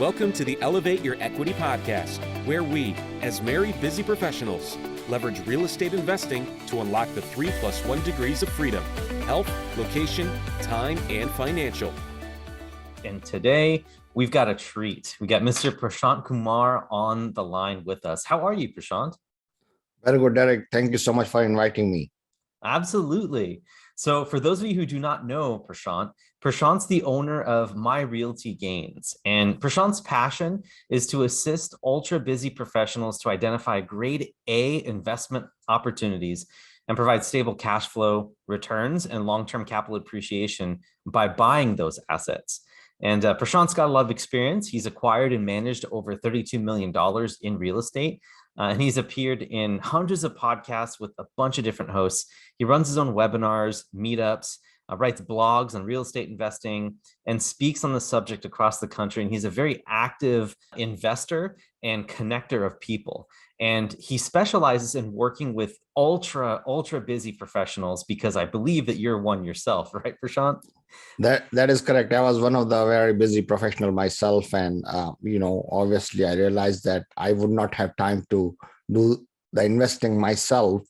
Welcome to the Elevate Your Equity podcast, where we, as married busy professionals, leverage real estate investing to unlock the 3+1 degrees of freedom: health, location, time, and financial. And today we've got a treat. We got Mr. Prashant Kumar on the line with us. How are you, Prashant? Very good, Derek. Thank you so much for inviting me. Absolutely. So for those of you who do not know Prashant's the owner of My Realty Gains. And Prashant's passion is to assist ultra busy professionals to identify grade A investment opportunities and provide stable cash flow returns and long-term capital appreciation by buying those assets. And Prashant's got a lot of experience. He's acquired and managed over $32 million in real estate. And he's appeared in hundreds of podcasts with a bunch of different hosts. He runs his own webinars, meetups, writes blogs on real estate investing, and speaks on the subject across the country. And he's a very active investor and connector of people. And he specializes in working with ultra busy professionals, because I believe that you're one yourself, right, Prashant? That is correct. I was one of the very busy professional myself. And, obviously I realized that I would not have time to do the investing myself.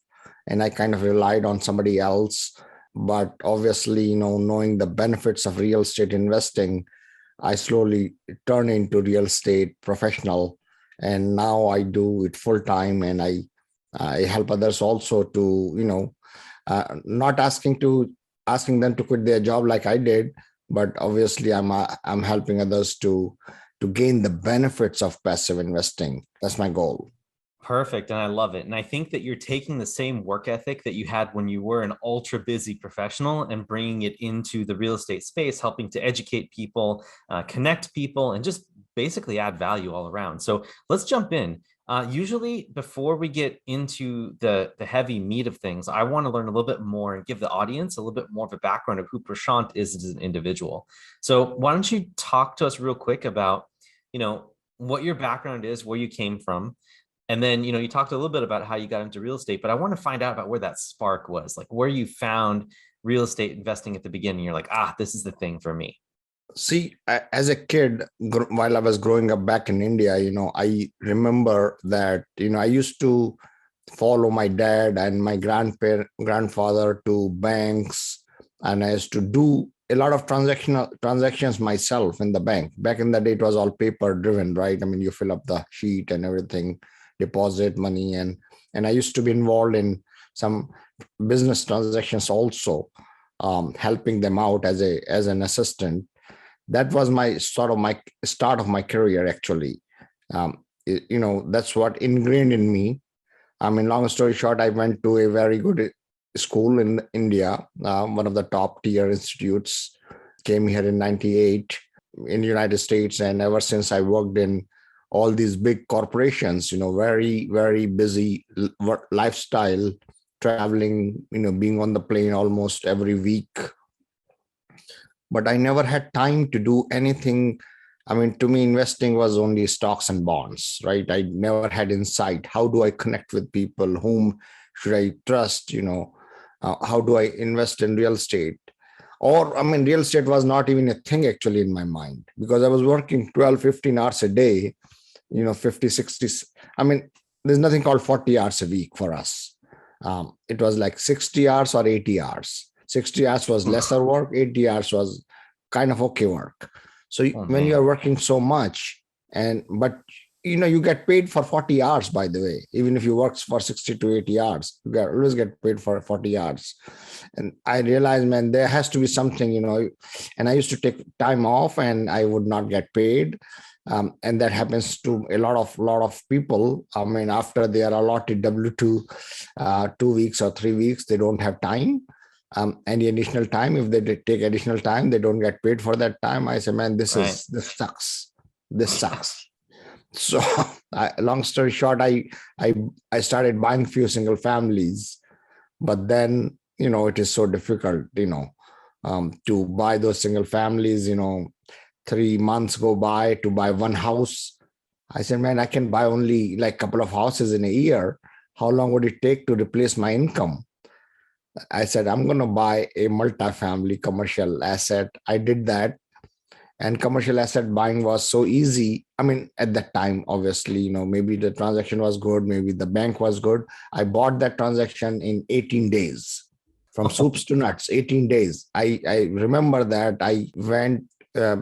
And I kind of relied on somebody else. But obviously, knowing the benefits of real estate investing, I slowly turned into real estate professional. And now I do it full time, and I help others also to, not asking them to quit their job like I did, but obviously I'm helping others to gain the benefits of passive investing. That's my goal. Perfect. And I love it. And I think that you're taking the same work ethic that you had when you were an ultra busy professional and bringing it into the real estate space, helping to educate people, connect people, and just basically add value all around. So let's jump in. Usually before we get into the heavy meat of things, I want to learn a little bit more and give the audience a little bit more of a background of who Prashant is as an individual. So why don't you talk to us real quick about, what your background is, where you came from. And then, you talked a little bit about how you got into real estate, but I want to find out about where that spark was, like where you found real estate investing at the beginning. You're like, this is the thing for me. See, as a kid, while I was growing up back in India, I remember that, I used to follow my dad and my grandfather to banks, and I used to do a lot of transactions myself in the bank. Back in the day, it was all paper driven, right? I mean, you fill up the sheet and everything, deposit money, and I used to be involved in some business transactions also, helping them out as an assistant. That was my start of my career, actually. That's what ingrained in me. I mean, long story short, I went to a very good school in India, one of the top tier institutes. Came here in '98 in the United States, and ever since I worked in all these big corporations, very, very busy lifestyle, traveling, being on the plane almost every week. But I never had time to do anything. I mean, to me, investing was only stocks and bonds, right? I never had insight. How do I connect with people? Whom should I trust? How do I invest in real estate? Or, I mean, real estate was not even a thing actually in my mind, because I was working 12, 15 hours a day, 50, 60. I mean, there's nothing called 40 hours a week for us. It was like 60 hours or 80 hours. 60 hours was lesser work, 80 hours was kind of okay work. So when you are working so much, but you get paid for 40 hours, by the way, even if you work for 60 to 80 hours, you always get paid for 40 hours. And I realized, man, there has to be something, and I used to take time off and I would not get paid. And that happens to a lot of people. I mean, after they are allotted W-2, 2 weeks or 3 weeks, they don't have time. Any additional time. If they take additional time, they don't get paid for that time. I say, man, this sucks. This sucks. So long story short, I started buying few single families, but then, it is so difficult, to buy those single families, 3 months go by to buy one house. I said, man, I can buy only like a couple of houses in a year. How long would it take to replace my income? I said, I'm going to buy a multifamily commercial asset. I did that. and commercial asset buying was so easy. I mean, at that time, obviously, maybe the transaction was good, maybe the bank was good. I bought that transaction in 18 days, from soups to nuts. 18 days. I remember that I went,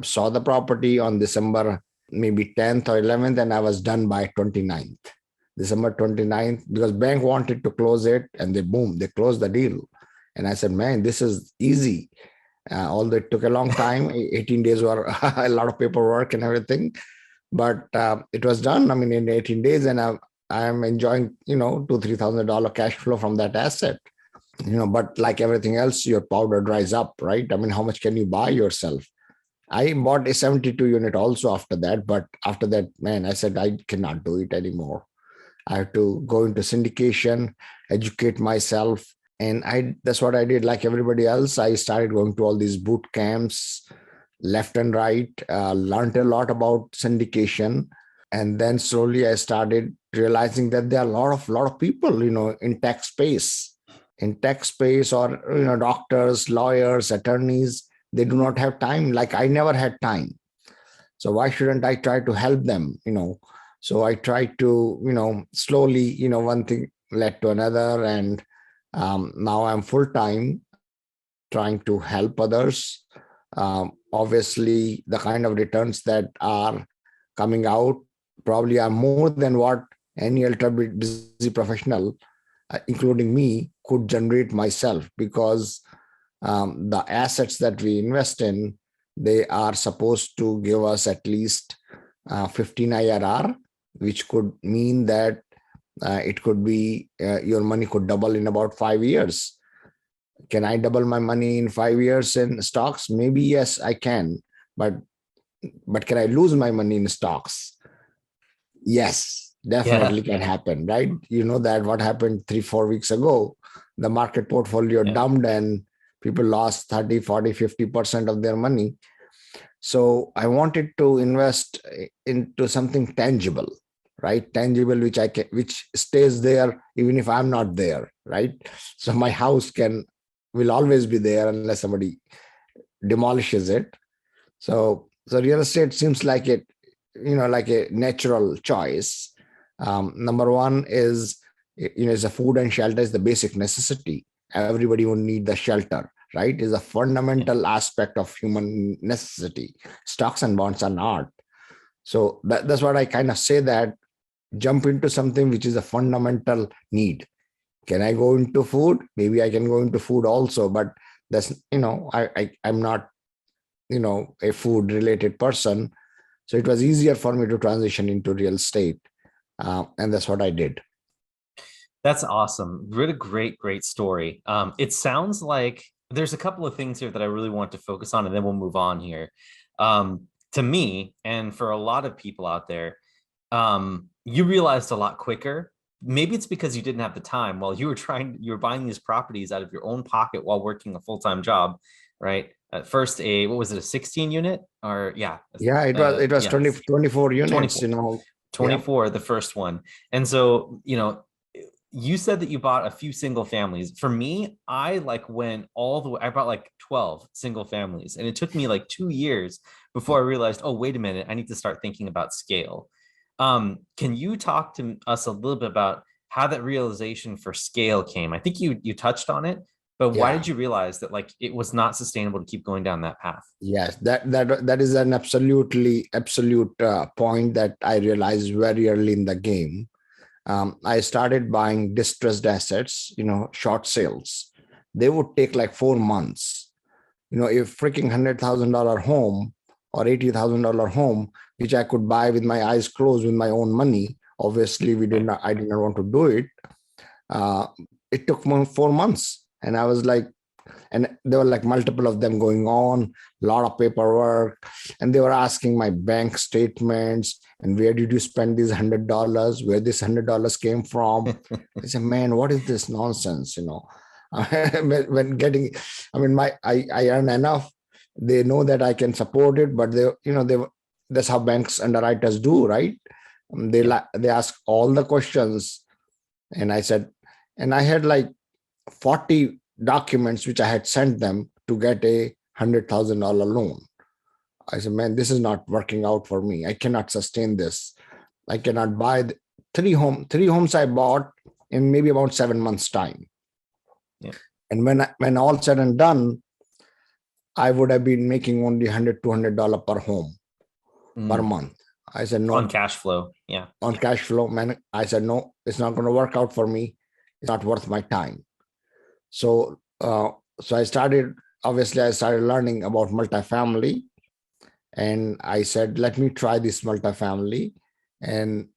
saw the property on December maybe 10th or 11th, and I was done by 29th. December 29th, because bank wanted to close it, and they closed the deal. And I said, man, this is easy. Although it took a long time, 18 days were a lot of paperwork and everything, but it was done. I mean, in 18 days, and I'm enjoying, $2,000-3,000 cash flow from that asset. But like everything else, your powder dries up, right? I mean, how much can you buy yourself? I bought a 72 unit also after that, but after that, man, I said I cannot do it anymore. I have to go into syndication, educate myself. And that's what I did. Like everybody else, I started going to all these boot camps, left and right, learned a lot about syndication. And then slowly I started realizing that there are a lot of people, in tech space, or, doctors, lawyers, attorneys, they do not have time. Like I never had time. So why shouldn't I try to help them, So I tried to, slowly, one thing led to another. And now I'm full-time trying to help others. Obviously, the kind of returns that are coming out probably are more than what any ultra busy professional, including me, could generate myself, because the assets that we invest in, they are supposed to give us at least 15 IRR, which could mean that it could be your money could double in about 5 years. Can I double my money in 5 years in stocks? Maybe yes, I can. But can I lose my money in stocks? Yes, definitely can happen, right? You know that what happened 3-4 weeks ago, the market portfolio dumped and people lost 30, 40, 50% of their money. So I wanted to invest into something tangible, right? Tangible, which stays there even if I'm not there, right? So my house will always be there unless somebody demolishes it. So real estate seems like like a natural choice. Number one is, is a food and shelter is the basic necessity. Everybody will need the shelter, right? Is a fundamental aspect of human necessity. Stocks and bonds are not. So that's what I kind of say, that jump into something which is a fundamental need. Can I go into food? Maybe I can go into food also, but that's, I'm not, a food related person. So it was easier for me to transition into real estate. And that's what I did. That's awesome. Really great story. It sounds like there's a couple of things here that I really want to focus on, and then we'll move on here. To me, and for a lot of people out there, you realized a lot quicker. Maybe it's because you didn't have the time while you were buying these properties out of your own pocket while working a full-time job, right? At first, what was it, a 16 unit or Yeah, it was 24 units, 24, the first one. And so, you said that you bought a few single families. For me, I went all the way. I bought 12 single families, and it took me 2 years before I realized, oh, wait a minute, I need to start thinking about scale. Can you talk to us a little bit about how that realization for scale came? I think you touched on it, but why did you realize that it was not sustainable to keep going down that path? Yes, that is an absolute point that I realized very early in the game. I started buying distressed assets, short sales. They would take 4 months. A freaking $100,000 home or $80,000 home, which I could buy with my eyes closed with my own money. Obviously, I did not want to do it. It took 4 months. And I was and there were multiple of them going on, a lot of paperwork. And they were asking my bank statements and where did you spend these $100, where this $100 came from. I said, man, what is this nonsense? When getting, I earn enough. They know that I can support it, but that's how banks underwriters do, right? They ask all the questions. And I said, and I had 40 documents which I had sent them to get a $100,000 loan. I said, man, this is not working out for me. I cannot sustain this. I cannot buy three homes I bought in maybe about 7 months time. Yeah. And when all said and done, I would have been making only $100-$200 per home per month. I said, no. On cash flow. Yeah. On cash flow, man. I said, no, it's not going to work out for me. It's not worth my time. So I started learning about multifamily. And I said, let me try this multifamily. And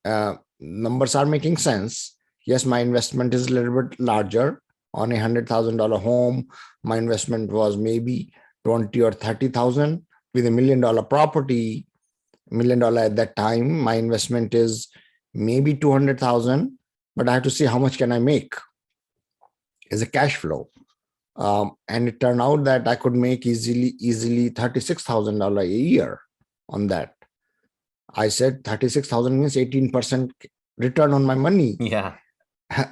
numbers are making sense. Yes, my investment is a little bit larger. On a $100,000 home, my investment was maybe 20 or 30,000. With $1 million property, $1 million at that time, my investment is maybe 200,000. But I have to see how much can I make as a cash flow. And it turned out that I could make easily $36,000 a year on that. I said 36,000 means 18% return on my money. Yeah.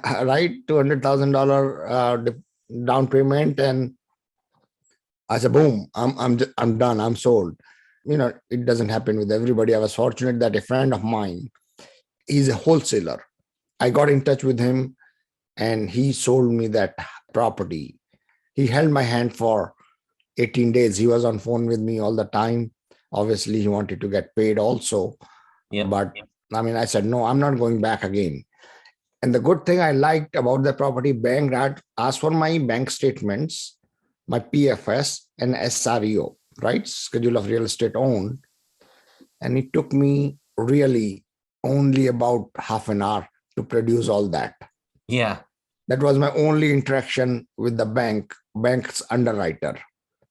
Right? $200,000 down payment. And I said, boom, I'm done. I'm sold. It doesn't happen with everybody. I was fortunate that a friend of mine, he's a wholesaler. I got in touch with him and he sold me that property. He held my hand for 18 days. He was on phone with me all the time. Obviously, he wanted to get paid also. Yeah. But I said, no, I'm not going back again. And the good thing I liked about the property, bank asked for my bank statements, my PFS and SREO, right? Schedule of Real Estate Owned. And it took me really only about half an hour to produce all that. Yeah. That was my only interaction with the bank's underwriter,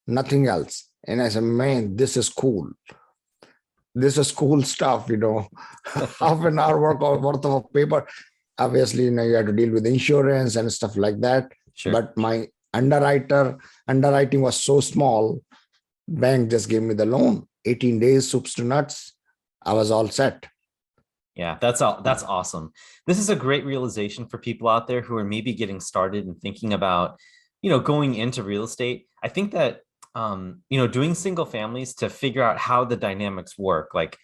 nothing else. And I said, man, this is cool. This is cool stuff, half an hour worth of paper. Obviously, you have to deal with insurance and stuff like that. Sure. But my underwriting was so small, bank just gave me the loan. 18 days, soups to nuts. I was all set. Yeah, that's awesome. This is a great realization for people out there who are maybe getting started and thinking about, going into real estate. I think that, doing single families to figure out how the dynamics work, like,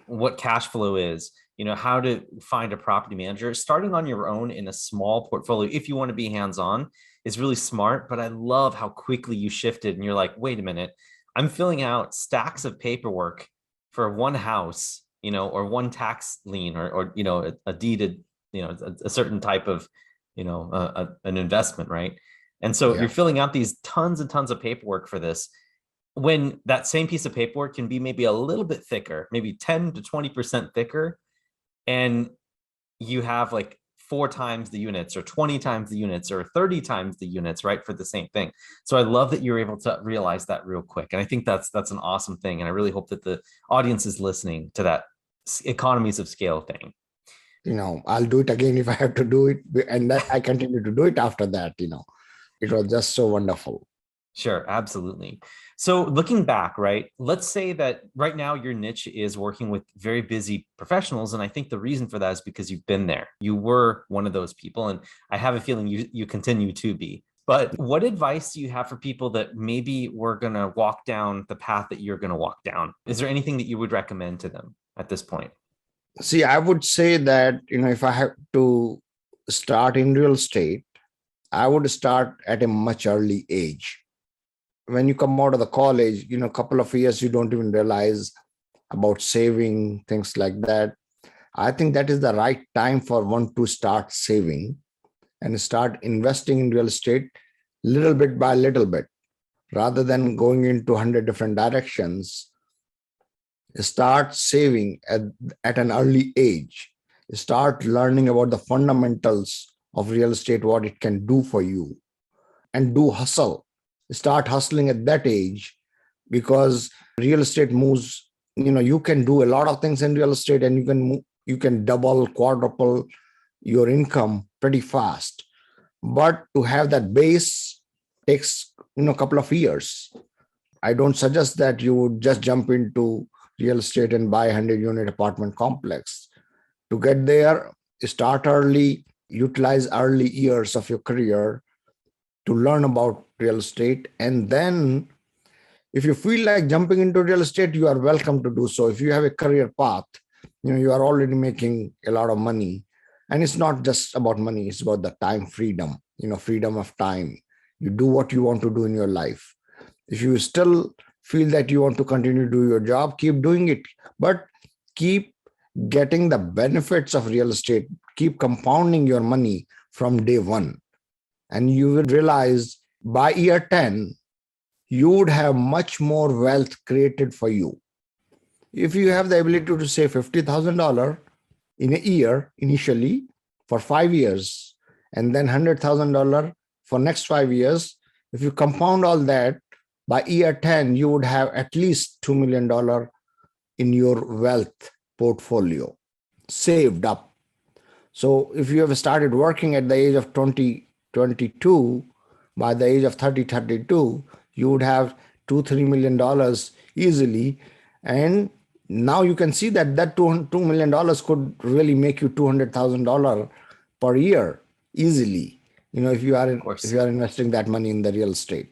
what cash flow is, how to find a property manager, starting on your own in a small portfolio, if you want to be hands-on, is really smart. But I love how quickly you shifted and you're like, wait a minute, I'm filling out stacks of paperwork for one house, or one tax lien or a deeded, a certain type of, an investment, right? And so you're filling out these tons and tons of paperwork for this, when that same piece of paperwork can be maybe a little bit thicker, maybe 10 to 20% thicker. And you have like 4 times the units or 20 times the units or 30 times the units, right, for the same thing. So I love that you're able to realize that real quick. And I think that's an awesome thing. And I really hope that the audience is listening to that economies of scale thing. I'll do it again if I have to do it. And that I continue to do it after that, It was just so wonderful. Sure, absolutely. So looking back, right, let's say that right now your niche is working with very busy professionals. And I think the reason for that is because you've been there. You were one of those people. And I have a feeling you continue to be. But what advice do you have for people that maybe were going to walk down the path that you're going to walk down? Is there anything that you would recommend to them at this point? See, I would say that, if I have to start in real estate, I would start at a much early age. When you come out of the college, a couple of years, you don't even realize about saving, things like that. I think that is the right time for one to start saving and start investing in real estate little bit by little bit, rather than going into 100 different directions. Start saving at an early age. Start learning about the fundamentals of real estate, what it can do for you, and do hustle. Start hustling at that age, because real estate moves, you can do a lot of things in real estate, and you can double, quadruple your income pretty fast. But to have that base takes, a couple of years. I don't suggest that you would just jump into real estate and buy a 100-unit apartment complex. To get there, start early, utilize early years of your career to learn about real estate. And then If you feel like jumping into real estate, you are welcome to do so. If you have a career path, you are already making a lot of money. And it's not just about money, it's about the time freedom, freedom of time. You do what you want to do in your life. If you still feel that you want to continue to do your job, keep doing it, but keep getting the benefits of real estate, keep compounding your money from day one. And you will realize by year 10, you would have much more wealth created for you. If you have the ability to save $50,000 in a year initially for 5 years, and then $100,000 for next 5 years, if you compound all that, by year 10, you would have at least $2 million in your wealth portfolio saved up. So if you have started working at the age of 22, by the age of 32, you would have $2-3 million easily. And now you can see that $2 million could really make you $200,000 per year easily. If you are investing that money in the real estate.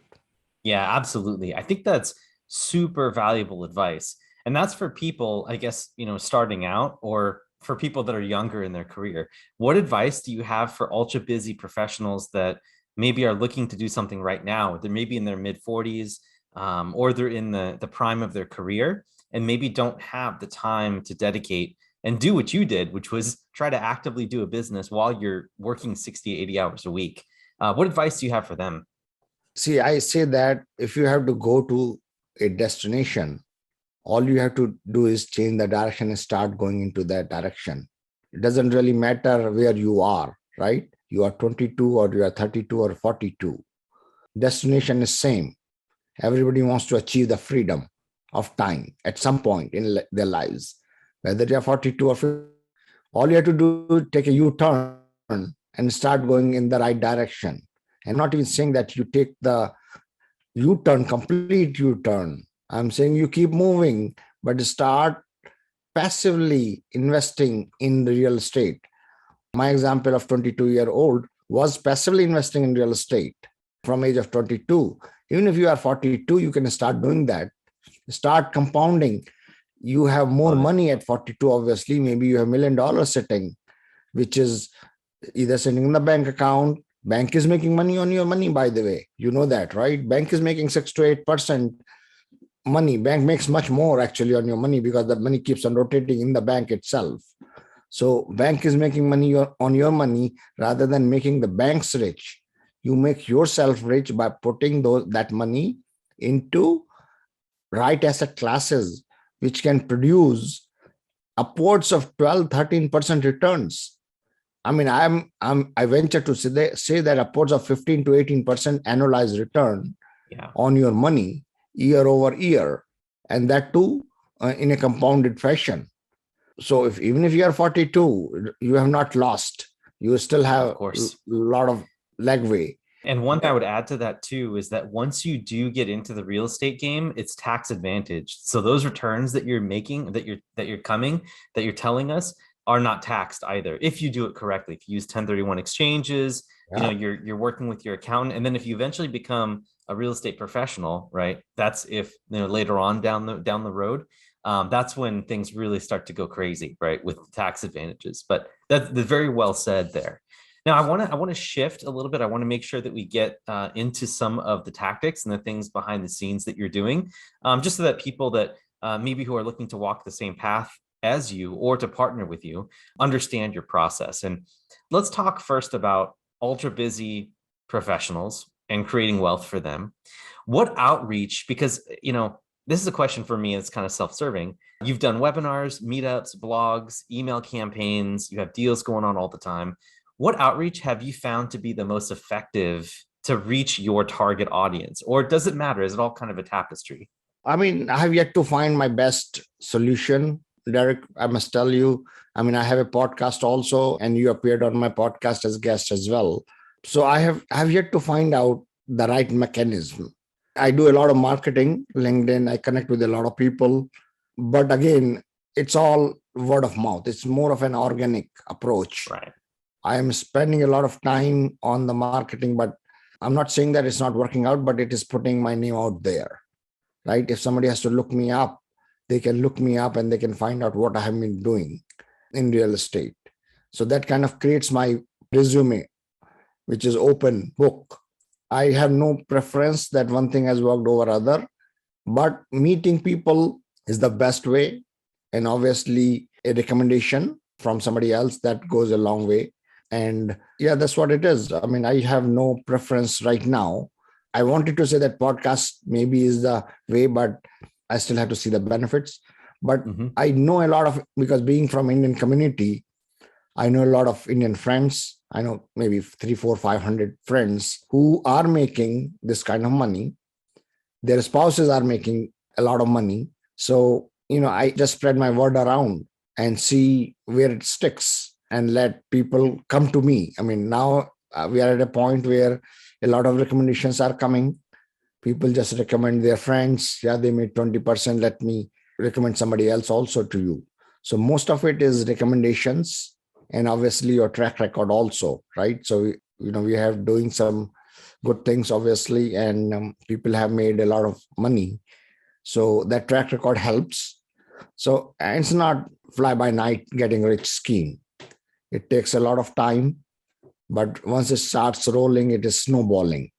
Yeah, absolutely. I think that's super valuable advice. And that's for people, I guess, starting out, or for people that are younger in their career. What advice do you have for ultra busy professionals that maybe are looking to do something right now? They're maybe in their mid 40s, or they're in the prime of their career, and maybe don't have the time to dedicate and do what you did, which was try to actively do a business while you're working 60, 80 hours a week. What advice do you have for them? See, I say that if you have to go to a destination, all you have to do is change the direction and start going into that direction. It doesn't really matter where you are, right? You are 22 or you are 32 or 42. Destination is same. Everybody wants to achieve the freedom of time at some point in their lives. Whether you are 42 or 50, all you have to do is take a U-turn and start going in the right direction. I'm not even saying that you take the U-turn, complete U-turn. I'm saying you keep moving, but start passively investing in real estate. My example of 22-year-old was passively investing in real estate from age of 22. Even if you are 42, you can start doing that. Start compounding. You have more money at 42, obviously. Maybe you have $1 million sitting, which is either sitting in the bank account. Bank is making money on your money, by the way. You know that, right? Bank is making 6 to 8% money. Bank makes much more actually on your money because the money keeps on rotating in the bank itself. So bank is making money on your money rather than making the banks rich. You make yourself rich by putting that money into right asset classes, which can produce upwards of 12-13% returns. I mean, I venture to say that upwards of 15 to 18% annualized return on your money year over year, and that too in a compounded fashion. So even if you are 42, you have not lost. You still have a lot of legway. And one thing I would add to that too is that once you do get into the real estate game, it's tax advantaged. So those returns that you're making, that you're telling us, are not taxed either if you do it correctly. If you use 1031 exchanges, you're working with your accountant, and then if you eventually become a real estate professional, right? That's if later on down the road, that's when things really start to go crazy, right? With tax advantages. But that's very well said there. Now, I want to shift a little bit. I want to make sure that we get into some of the tactics and the things behind the scenes that you're doing, just so that people that maybe who are looking to walk the same path as you or to partner with you understand your process. And let's talk first about ultra busy professionals and creating wealth for them. What outreach, because this is a question for me, it's kind of self-serving. You've done webinars, meetups, blogs, email campaigns, you have deals going on all the time. What outreach have you found to be the most effective to reach your target audience? Or does it matter? Is it all kind of a tapestry? I mean, I have yet to find my best solution, Derek. I must tell you, I mean, I have a podcast also, and you appeared on my podcast as guest as well. So I have yet to find out the right mechanism. I do a lot of marketing, LinkedIn, I connect with a lot of people. But again, it's all word of mouth. It's more of an organic approach. Right. I am spending a lot of time on the marketing, but I'm not saying that it's not working out, but it is putting my name out there. right? If somebody has to look me up, they can look me up and they can find out what I have been doing in real estate. So that kind of creates my resume, which is open book. I have no preference that one thing has worked over other, but meeting people is the best way. And obviously a recommendation from somebody else, that goes a long way. And yeah, that's what it is. I mean, I have no preference right now. I wanted to say that podcast maybe is the way, but I still have to see the benefits. But I know a lot of, because being from Indian community, I know a lot of Indian friends. I know maybe 300, 400, 500 friends who are making this kind of money. Their spouses are making a lot of money. So, I just spread my word around and see where it sticks and let people come to me. I mean, now we are at a point where a lot of recommendations are coming. People just recommend their friends. Yeah, they made 20%. Let me recommend somebody else also to you. So most of it is recommendations, and obviously your track record also, right? So, we have doing some good things, obviously, and people have made a lot of money. So that track record helps. So it's not fly by night getting rich scheme. It takes a lot of time, but once it starts rolling, it is snowballing.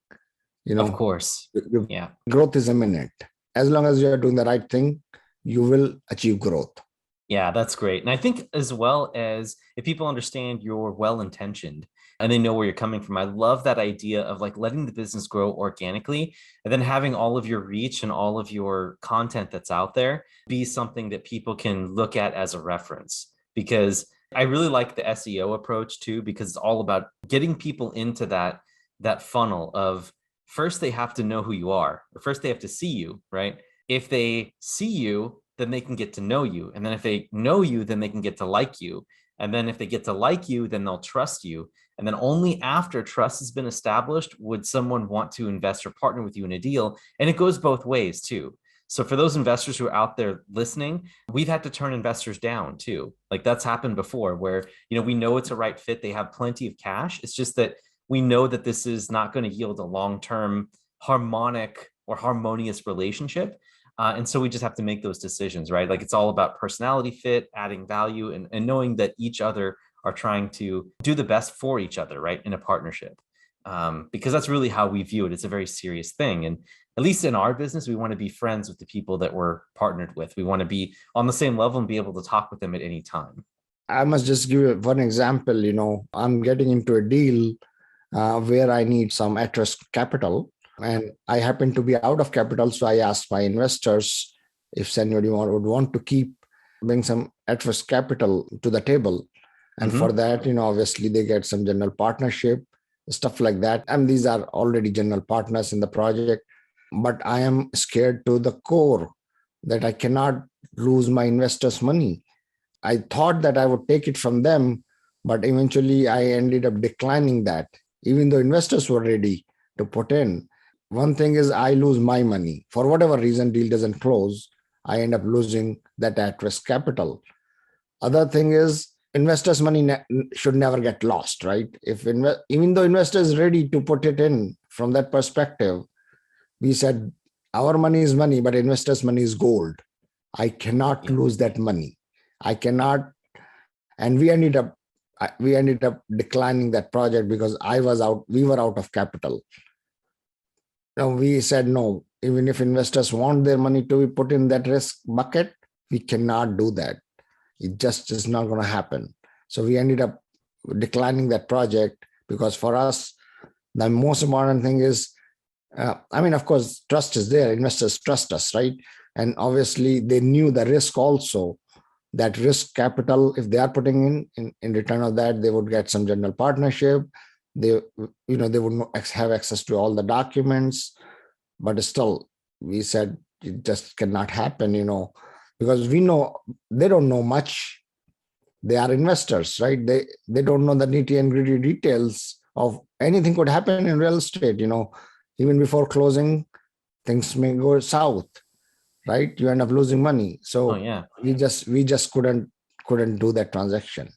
Of course. Yeah. Growth is imminent. As long as you are doing the right thing, you will achieve growth. Yeah, that's great. And I think as well as if people understand you're well-intentioned and they know where you're coming from, I love that idea of like letting the business grow organically and then having all of your reach and all of your content that's out there be something that people can look at as a reference. Because I really like the SEO approach too, because it's all about getting people into that funnel of first they have to know who you are, or first they have to see you, right? If they see you, then they can get to know you. And then if they know you, then they can get to like you. And then if they get to like you, then they'll trust you. And then only after trust has been established would someone want to invest or partner with you in a deal. And it goes both ways too. So for those investors who are out there listening, we've had to turn investors down too. Like that's happened before where, we know it's a right fit. They have plenty of cash. It's just that we know that this is not going to yield a long-term harmonic or harmonious relationship. And so we just have to make those decisions, right? Like it's all about personality fit, adding value, and knowing that each other are trying to do the best for each other, right? In a partnership. Because that's really how we view it. It's a very serious thing. And at least in our business, we want to be friends with the people that we're partnered with. We want to be on the same level and be able to talk with them at any time. I must just give you one example. I'm getting into a deal where I need some at-risk capital. And I happen to be out of capital. So I asked my investors if anybody would want to bring some at-risk capital to the table. And for that, obviously they get some general partnership, stuff like that. And these are already general partners in the project. But I am scared to the core that I cannot lose my investors' money. I thought that I would take it from them, but eventually I ended up declining that, even though investors were ready to put in. One thing is I lose my money. For whatever reason, deal doesn't close. I end up losing that at-risk capital. Other thing is investors' money should never get lost, right? Even though investor is ready to put it in from that perspective, we said our money is money, but investors' money is gold. I cannot lose that money. I cannot. And we ended up declining that project because we were out of capital. Now we said no, even if investors want their money to be put in that risk bucket, we cannot do that. It just is not going to happen. So we ended up declining that project because for us, the most important thing is, of course, trust is there. Investors trust us, right? And obviously they knew the risk also, that risk capital, if they are putting in return of that, they would get some general partnership. They would have access to all the documents, but still we said it just cannot happen, because we know they don't know much. They are investors, right? They don't know the nitty and gritty details of anything could happen in real estate. Even before closing, things may go south, right? You end up losing money. So we just couldn't do that transaction.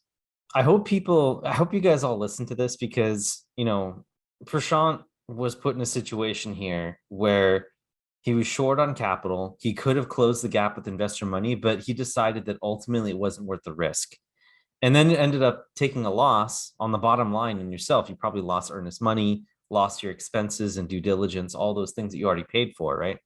I hope you guys all listen to this because, Prashant was put in a situation here where He was short on capital. He could have closed the gap with investor money, but he decided that ultimately it wasn't worth the risk. And then it ended up taking a loss on the bottom line in yourself. You probably lost earnest money, lost your expenses and due diligence, all those things that you already paid for, right?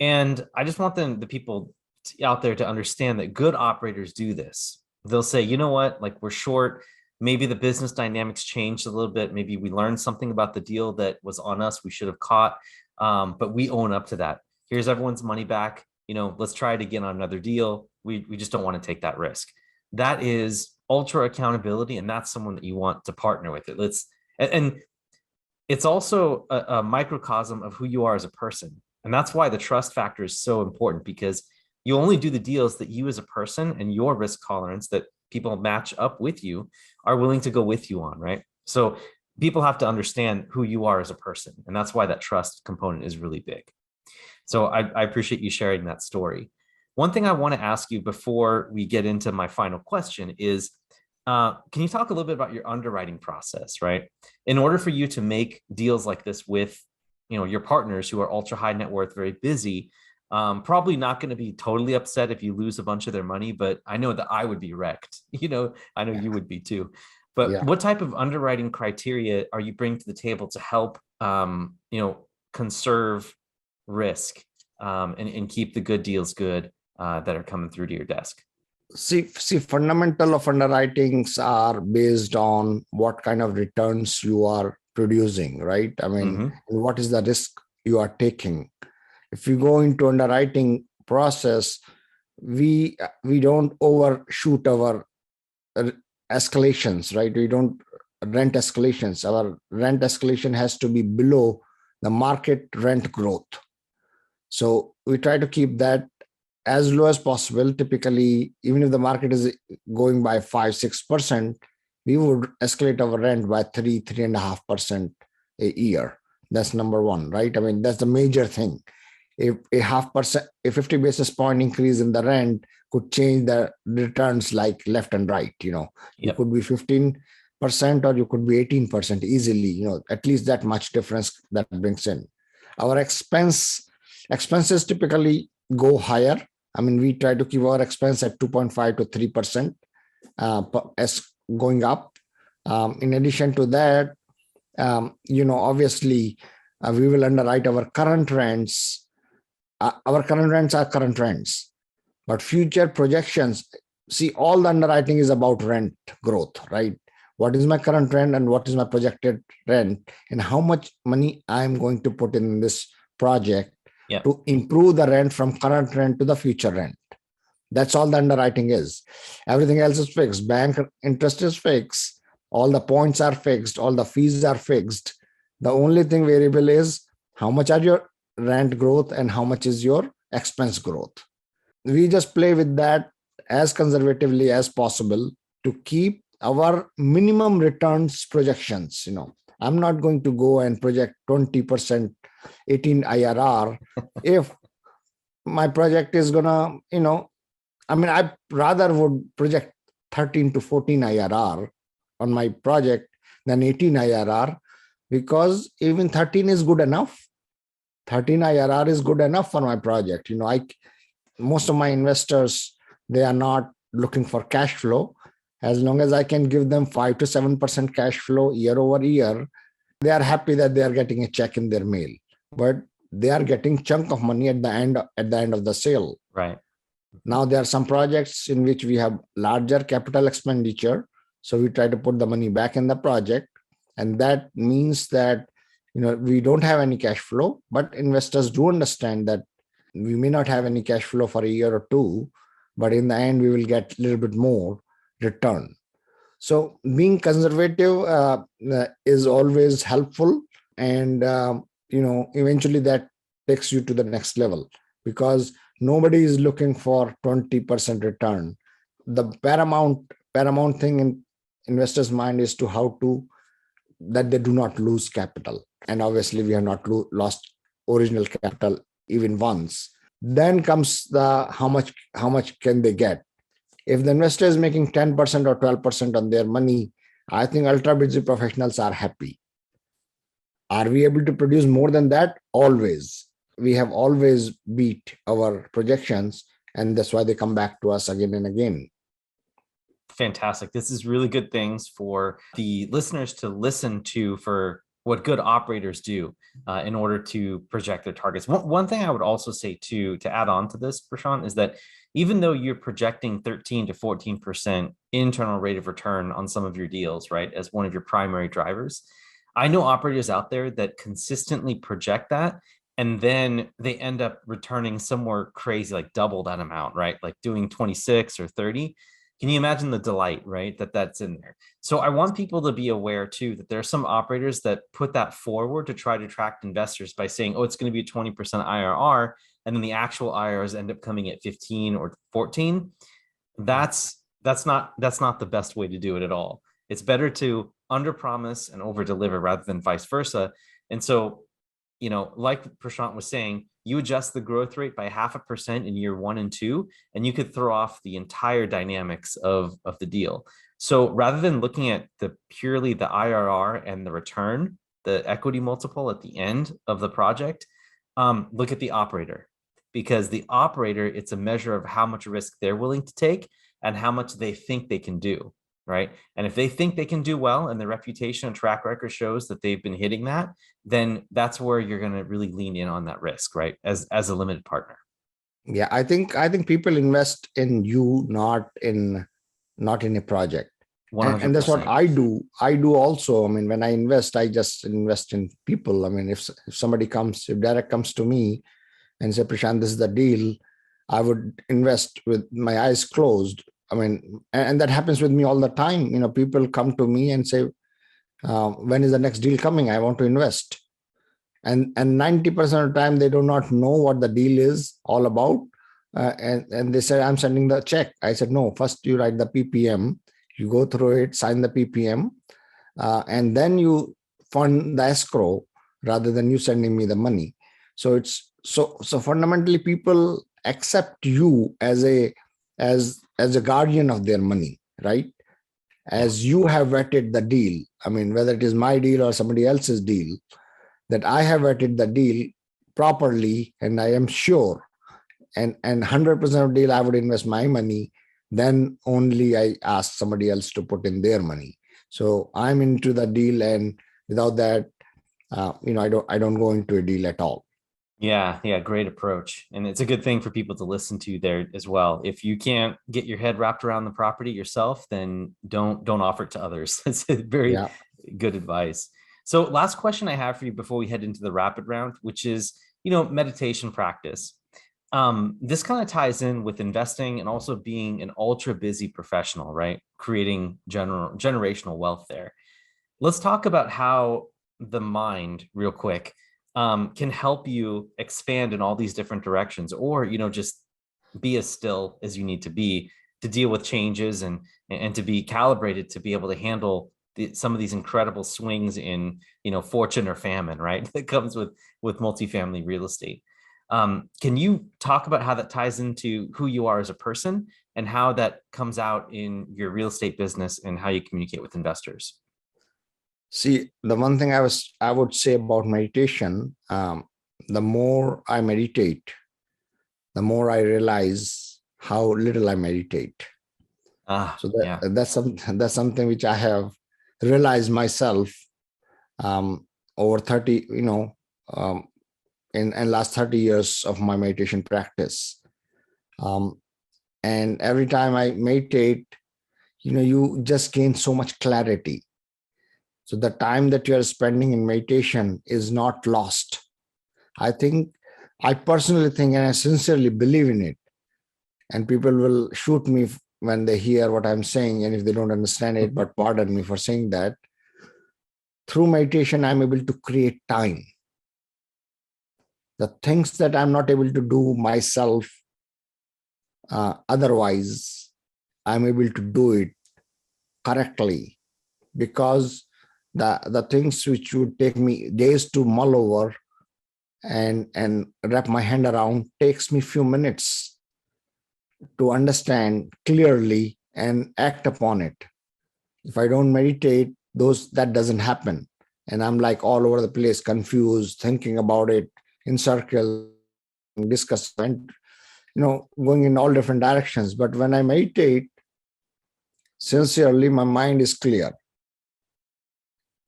And I just want the people out there to understand that good operators do this. They'll say, you know what, like we're short. Maybe the business dynamics changed a little bit. Maybe we learned something about the deal that was on us we should have caught, but we own up to that. Here's everyone's money back. Let's try it again on another deal. We just don't want to take that risk. That is ultra accountability, and that's someone that you want to partner with. And it's also a microcosm of who you are as a person. And that's why the trust factor is so important, because you only do the deals that you as a person and your risk tolerance that people match up with you are willing to go with you on, right? So people have to understand who you are as a person. And that's why that trust component is really big. So I appreciate you sharing that story. One thing I want to ask you before we get into my final question is, can you talk a little bit about your underwriting process, right? In order for you to make deals like this with your partners who are ultra high net worth, very busy, probably not going to be totally upset if you lose a bunch of their money, but I know that I would be wrecked. I know you would be too. But what type of underwriting criteria are you bringing to the table to help, conserve risk and keep the good deals good that are coming through to your desk? See, fundamental of underwritings are based on what kind of returns you are producing, right? I mean, what is the risk you are taking? If you go into underwriting process, we don't overshoot our escalations, right? We don't rent escalations. Our rent escalation has to be below the market rent growth. So we try to keep that as low as possible. Typically, even if the market is going by 5-6%, we would escalate our rent by 3.5% a year. That's number one, right? I mean, that's the major thing. If a 50 basis point increase in the rent could change the returns like left and right. You could be 15% or you could be 18% easily. At least that much difference that brings in. Our expenses typically go higher. I mean, we try to keep our expense at 2.5 to 3% as going up. In addition to that, obviously, we will underwrite our current rents. Our current rents are current rents, but future projections. See, all the underwriting is about rent growth, right? What is my current rent and what is my projected rent, and how much money I'm going to put in this project to improve the rent from current rent to the future rent. That's all the underwriting is. Everything else is fixed. Bank interest is fixed. All the points are fixed. All the fees are fixed. The only thing variable is how much are your rent growth and how much is your expense growth. We just play with that as conservatively as possible to keep our minimum returns projections. I'm not going to go and project 20% 18 IRR if my project is gonna, I rather would project 13 to 14 IRR on my project than 18 IRR, because even 13 is good enough. 13 IRR is good enough for my project. Most of my investors, they are not looking for cash flow. As long as I can give them 5 to 7% cash flow year over year, they are happy that they are getting a check in their mail, but they are getting chunk of money at the end of the sale. Right. Now there are some projects in which we have larger capital expenditure. So we try to put the money back in the project. And that means that, we don't have any cash flow, but investors do understand that we may not have any cash flow for a year or two, but in the end, we will get a little bit more return. So being conservative is always helpful. And, eventually that takes you to the next level, because nobody is looking for 20% return. The paramount thing in investors' mind is that they do not lose capital. And obviously we have not lost original capital even once. Then comes the how much can they get? If the investor is making 10% or 12% on their money, I think ultra busy professionals are happy. Are we able to produce more than that? Always. we have always beat our projections, and that's why they come back to us again and again. Fantastic. This is really good things for the listeners to listen to for what good operators do in order to project their targets. One thing I would also say to add on to this, Prashant, is that even though you're projecting 13 to 14% internal rate of return on some of your deals, right, as one of your primary drivers, I know operators out there that consistently project that, and then they end up returning somewhere crazy, like double that amount, right? Like doing 26 or 30. Can you imagine the delight, right? That's in there. So I want people to be aware too, that there are some operators that put that forward to try to attract investors by saying, oh, it's going to be a 20% IRR. And then the actual IRRs end up coming at 15 or 14. That's not the best way to do it at all. It's better to under promise and over deliver rather than vice versa. And so, like Prashant was saying, you adjust the growth rate by 0.5% in year 1 and 2, and you could throw off the entire dynamics of the deal. So rather than looking at purely the IRR and the return, the equity multiple at the end of the project, look at the operator, because the operator, it's a measure of how much risk they're willing to take and how much they think they can do. Right. And if they think they can do well and the reputation and track record shows that they've been hitting that, then that's where you're going to really lean in on that risk, right? As a limited partner. Yeah, I think people invest in you, not in a project. 100%. And that's what I do. I do also. I mean, when I invest, I just invest in people. I mean, if Derek comes to me and say, Prashant, this is the deal, I would invest with my eyes closed. I mean, and that happens with me all the time. People come to me and say, when is the next deal coming? I want to invest. And 90% of the time, they do not know what the deal is all about. And they said, I'm sending the check. I said, no, first you write the PPM, you go through it, sign the PPM, and then you fund the escrow rather than you sending me the money. So it's so fundamentally people accept you as a guardian of their money, right? As you have vetted the deal. I mean, whether it is my deal or somebody else's deal, that I have vetted the deal properly, and I am sure, and 100% of deal I would invest my money, then only I ask somebody else to put in their money. So I'm into the deal, and without that, I don't go into a deal at all. Yeah, great approach. And it's a good thing for people to listen to there as well. If you can't get your head wrapped around the property yourself, then don't offer it to others. That's very good advice. So last question I have for you before we head into the rapid round, which is, meditation practice. This kind of ties in with investing and also being an ultra busy professional, right? Creating generational wealth there. Let's talk about how the mind, real quick, can help you expand in all these different directions, or, just be as still as you need to be to deal with changes and to be calibrated to be able to handle some of these incredible swings in, fortune or famine, right? That comes with multifamily real estate. Can you talk about how that ties into who you are as a person and how that comes out in your real estate business and how you communicate with investors? See, the one thing I would say about meditation, the more I meditate, the more I realize how little I meditate. So that's something which I have realized myself over 30, in last 30 years of my meditation practice. And every time I meditate, you just gain so much clarity. So the time that you are spending in meditation is not lost. I personally think, and I sincerely believe in it, and people will shoot me when they hear what I'm saying, and if they don't understand it, but pardon me for saying that. Through meditation, I'm able to create time. The things that I'm not able to do myself otherwise, I'm able to do it correctly, because the things which would take me days to mull over and wrap my hand around takes me few minutes to understand clearly and act upon it. If I don't meditate, that doesn't happen. And I'm like all over the place, confused, thinking about it in circles. discuss and, going in all different directions. But when I meditate, sincerely, my mind is clear.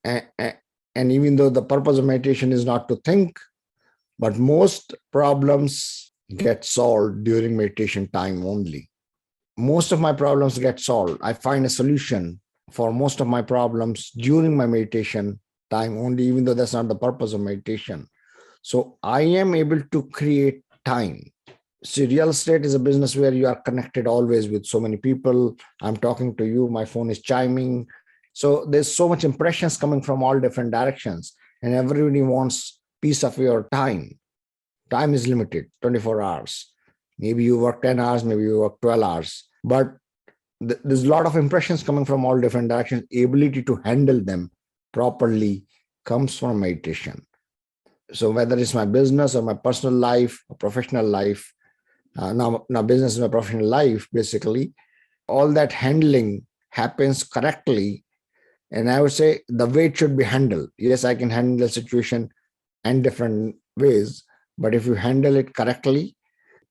And even though the purpose of meditation is not to think, but most problems get solved during meditation time only. Most of my problems get solved. I find a solution for most of my problems during my meditation time only, even though that's not the purpose of meditation. So I am able to create time. See, real estate is a business where you are connected always with so many people. I'm talking to you, my phone is chiming. So there's so much impressions coming from all different directions, and everybody wants piece of your time. Time is limited, 24 hours. Maybe you work 10 hours, maybe you work 12 hours, but there's a lot of impressions coming from all different directions. Ability to handle them properly comes from meditation. So whether it's my business or my personal life or professional life, now business is my professional life, basically, all that handling happens correctly. And I would say the way it should be handled. Yes, I can handle the situation in different ways, but if you handle it correctly,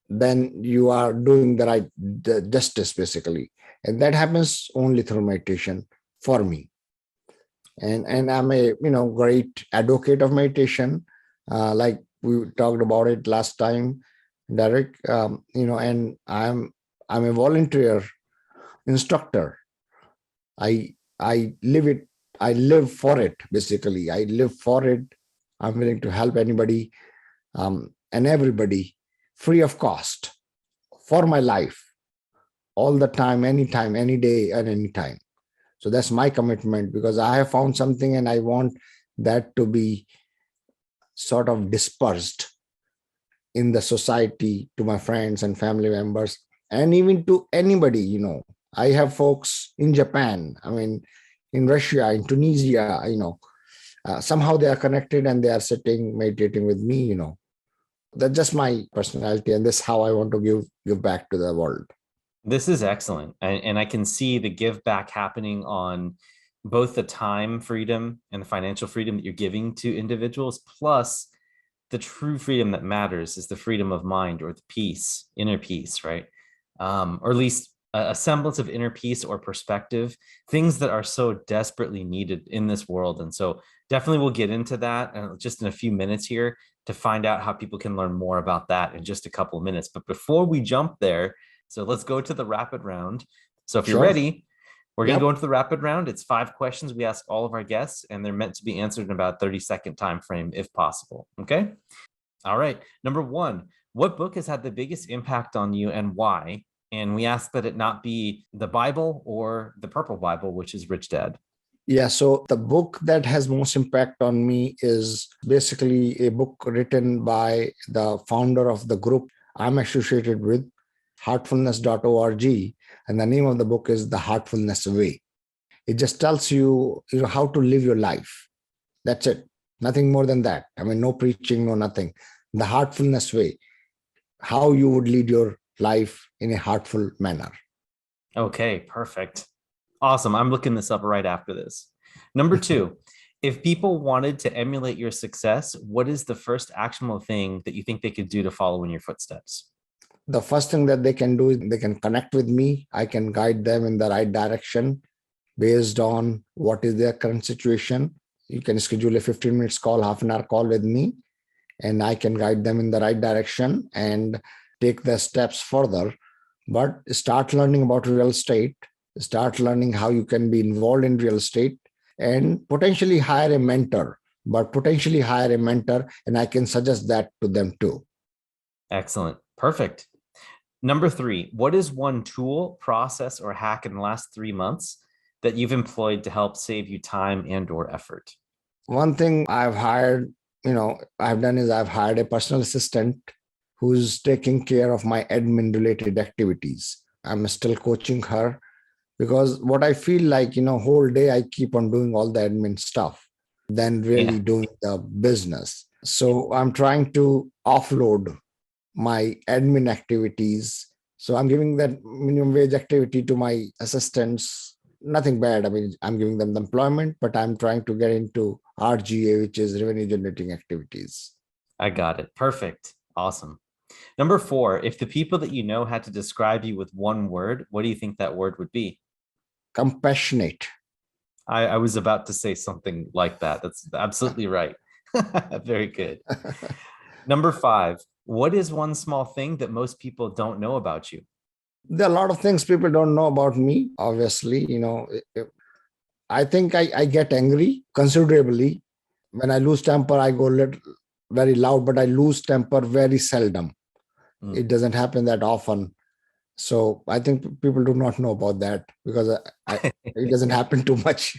then you are doing the justice, basically. And that happens only through meditation for me. And I'm a great advocate of meditation, like we talked about it last time, Derek. And I'm a volunteer instructor. I live it. I live for it. Basically, I live for it. I'm willing to help anybody and everybody free of cost for my life, all the time, anytime, any day, and anytime. So that's my commitment, because I have found something and I want that to be sort of dispersed in the society to my friends and family members, and even to anybody. I have folks in Japan, in Russia, in Tunisia, somehow they are connected and they are sitting, meditating with me. That's just my personality, and this is how I want to give back to the world. This is excellent. And I can see the give back happening on both the time freedom and the financial freedom that you're giving to individuals, plus the true freedom that matters is the freedom of mind, or the peace, inner peace, right? Or at least a semblance of inner peace or perspective, things that are so desperately needed in this world. And so definitely we'll get into that just in a few minutes here to find out how people can learn more about that in just a couple of minutes. But before we jump there, so let's go to the rapid round. So if you're ready, we're going to go into the rapid round. It's 5 questions we ask all of our guests, and they're meant to be answered in about 30-second time frame if possible. Okay. All right. Number 1, what book has had the biggest impact on you and why? And we ask that it not be the Bible or the Purple Bible, which is Rich Dad. Yeah, so the book that has most impact on me is basically a book written by the founder of the group I'm associated with, heartfulness.org. And the name of the book is The Heartfulness Way. It just tells you, how to live your life. That's it. Nothing more than that. No preaching, no nothing. The Heartfulness Way. How you would lead your life in a heartful manner. Okay, perfect. Awesome. I'm looking this up right after this. Number 2, if people wanted to emulate your success, what is the first actionable thing that you think they could do to follow in your footsteps? The first thing that they can do is they can connect with me. I can guide them in the right direction based on what is their current situation. You can schedule a 15 minutes call, half an hour call with me, and I can guide them in the right direction and take the steps further. But start learning about real estate, start learning how you can be involved in real estate, and potentially hire a mentor, and I can suggest that to them too. Excellent. Perfect. Number 3, what is one tool, process, or hack in the last 3 months that you've employed to help save you time and or effort? One thing I've hired, I've done is I've hired a personal assistant who's taking care of my admin related activities. I'm still coaching her because what I feel like, whole day I keep on doing all the admin stuff than really doing the business. So I'm trying to offload my admin activities. So I'm giving that minimum wage activity to my assistants. Nothing bad. I'm giving them the employment, but I'm trying to get into RGA, which is revenue generating activities. I got it. Perfect. Awesome. Number 4, if the people that you know had to describe you with one word, what do you think that word would be? Compassionate. I was about to say something like that. That's absolutely right. Very good. Number 5, what is one small thing that most people don't know about you? There are a lot of things people don't know about me, obviously. I think I get angry considerably. When I lose temper, I go very loud, but I lose temper very seldom. It doesn't happen that often. So I think people do not know about that because it doesn't happen too much.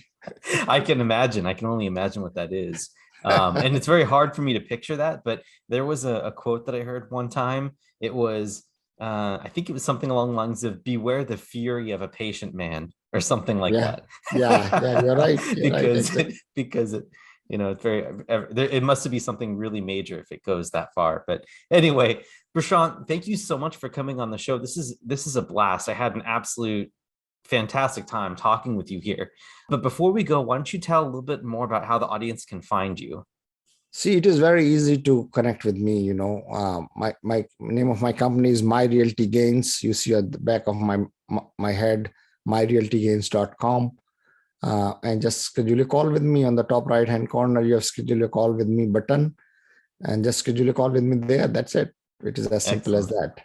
I can imagine. I can only imagine what that is. And it's very hard for me to picture that. But there was a quote that I heard one time. It was, I think it was something along the lines of "Beware the fury of a patient man" or something like that. Yeah, you're right. Because it, it's it must be something really major if it goes that far. But anyway, Prashant, thank you so much for coming on the show. This is a blast. I had an absolute fantastic time talking with you here. But before we go, why don't you tell a little bit more about how the audience can find you? See, it is very easy to connect with me. My name of my company is My Realty Gains. You see at the back of my head, myrealtygains.com. And just schedule a call with me on the top right hand corner. You have schedule a call with me button, and just schedule a call with me there. That's it. It is as simple as that.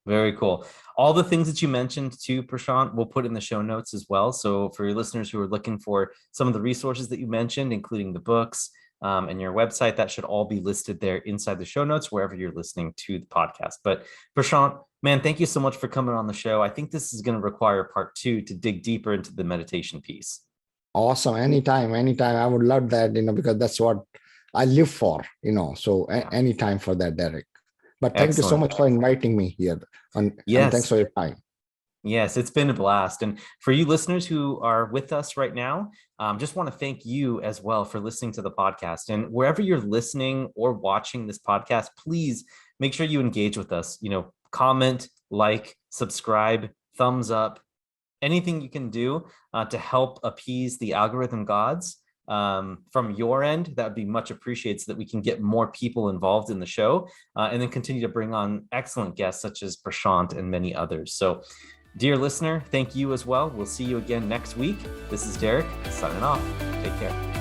Very cool. All the things that you mentioned too, Prashant, we'll put in the show notes as well. So for your listeners who are looking for some of the resources that you mentioned, including the books and your website, that should all be listed there inside the show notes, wherever you're listening to the podcast. But Prashant, man, thank you so much for coming on the show. I think this is going to require part 2 to dig deeper into the meditation piece. Awesome. Anytime. I would love that, because that's what I live for, so anytime for that, Derek. But thank you so much for inviting me here. And thanks for your time. Yes, it's been a blast. And for you listeners who are with us right now, just want to thank you as well for listening to the podcast. And wherever you're listening or watching this podcast, please make sure you engage with us. Comment, like, subscribe, thumbs up, anything you can do to help appease the algorithm gods. From your end, that would be much appreciated so that we can get more people involved in the show and then continue to bring on excellent guests such as Prashant and many others. So, dear listener, thank you as well. We'll see you again next week. This is Derek signing off. Take care.